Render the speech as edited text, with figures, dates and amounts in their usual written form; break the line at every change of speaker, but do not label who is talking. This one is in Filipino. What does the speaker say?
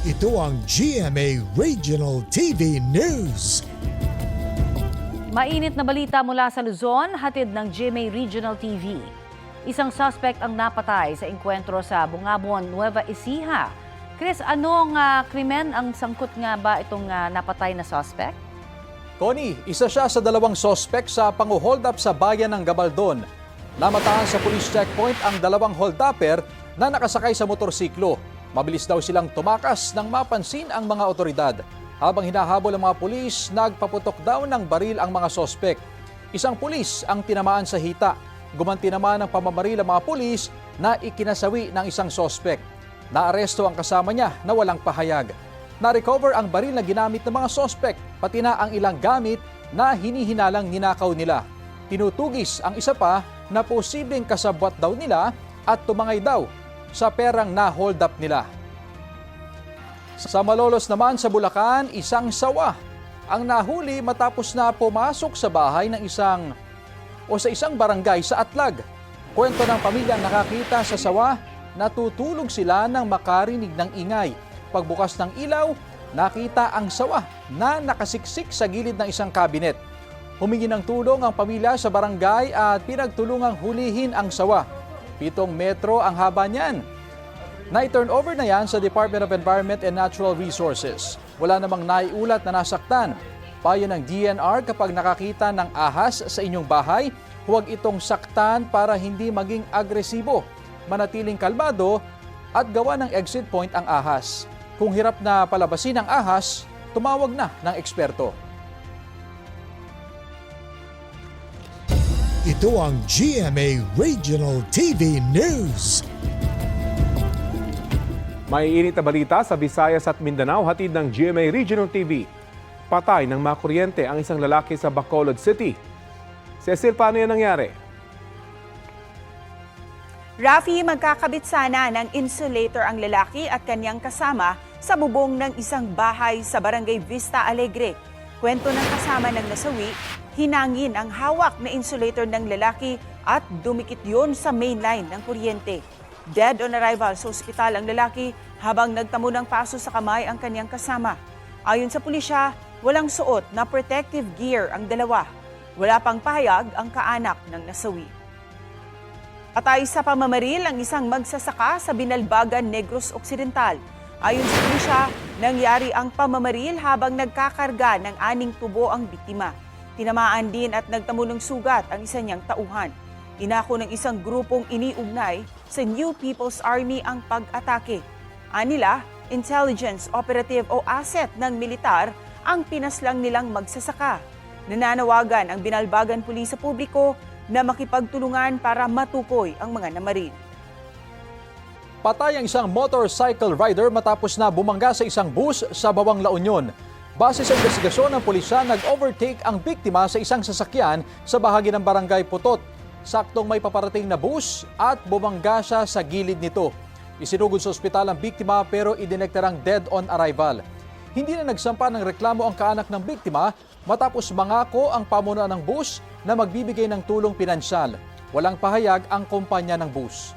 Ito ang GMA Regional TV News.
Mainit na balita mula sa Luzon, hatid ng GMA Regional TV. Isang suspect ang napatay sa engkwentro sa Bungabon, Nueva Ecija. Chris, anong krimen ang sangkot nga ba itong napatay na suspect?
Connie, isa siya sa dalawang suspect sa pang-hold up sa bayan ng Gabaldon. Namatahan sa police checkpoint ang dalawang hold-upper na nakasakay sa motorsiklo. Mabilis daw silang tumakas nang mapansin ang mga otoridad. Habang hinahabol ang mga pulis, nagpaputok daw ng baril ang mga sospek. Isang pulis ang tinamaan sa hita. Gumanti naman ng pamamaril ang mga pulis na ikinasawi ng isang sospek. Naaresto ang kasama niya na walang pahayag. Na-recover ang baril na ginamit ng mga sospek, pati na ang ilang gamit na hinihinalang ninakaw nila. Tinutugis ang isa pa na posibleng kasabwat daw nila at tumangay daw sa perang na-hold up nila. Sa Malolos naman sa Bulacan, isang sawa ang nahuli matapos na pumasok sa bahay ng sa isang barangay sa Atlag. Kwento ng pamilyang nakakita sa sawa, natutulog sila nang makarinig ng ingay. Pagbukas ng ilaw, nakita ang sawa na nakasiksik sa gilid ng isang kabinet. Humingi ng tulong ang pamilya sa barangay at pinagtulungang hulihin ang sawa. 7 metro ang haba niyan. Na-turn over na yan sa Department of Environment and Natural Resources. Wala namang naiulat na nasaktan. Payo ng DNR, kapag nakakita ng ahas sa inyong bahay, huwag itong saktan para hindi maging agresibo. Manatiling kalmado at gawa ng exit point ang ahas. Kung hirap na palabasin ang ahas, tumawag na ng eksperto.
Ito ang GMA Regional TV News.
May init na balita sa Visayas at Mindanao, hatid ng GMA Regional TV. Patay ng makuryente ang isang lalaki sa Bacolod City. Cecil, paano yan nangyari?
Rafi, magkakabit sana ng insulator ang lalaki at kanyang kasama sa bubong ng isang bahay sa Barangay Vista Alegre. Kwento ng kasama ng nasawi, hinangin ang hawak na insulator ng lalaki at dumikit yon sa mainline ng kuryente. Dead on arrival sa ospital ang lalaki habang nagtamo ng paso sa kamay ang kanyang kasama. Ayon sa pulisya, walang suot na protective gear ang dalawa. Wala pang pahayag ang kaanak ng nasawi. Patay sa pamamaril ang isang magsasaka sa Binalbagan, Negros Occidental. Ayon sa pulisya, nangyari ang pamamaril habang nagkakarga ng 6 tubo ang biktima. Tinamaan din at nagtamo ng sugat ang isa niyang tauhan. Inako ng isang grupong iniugnay sa New People's Army ang pag-atake. Anila, intelligence, operative o asset ng militar ang pinaslang nilang magsasaka. Nananawagan ang Binalbagan Pulis sa publiko na makipagtulungan para matukoy ang mga namaril.
Patay ang isang motorcycle rider matapos na bumangga sa isang bus sa Bawang La Union. Base sa investigasyon ng pulisya, nag-overtake ang biktima sa isang sasakyan sa bahagi ng Barangay Putot. Saktong may paparating na bus at bumangga siya sa gilid nito. Isinugod sa ospital ang biktima pero idinektarang dead on arrival. Hindi na nagsampa ng reklamo ang kaanak ng biktima matapos mangako ang pamunuan ng bus na magbibigay ng tulong pinansyal. Walang pahayag ang kumpanya ng bus.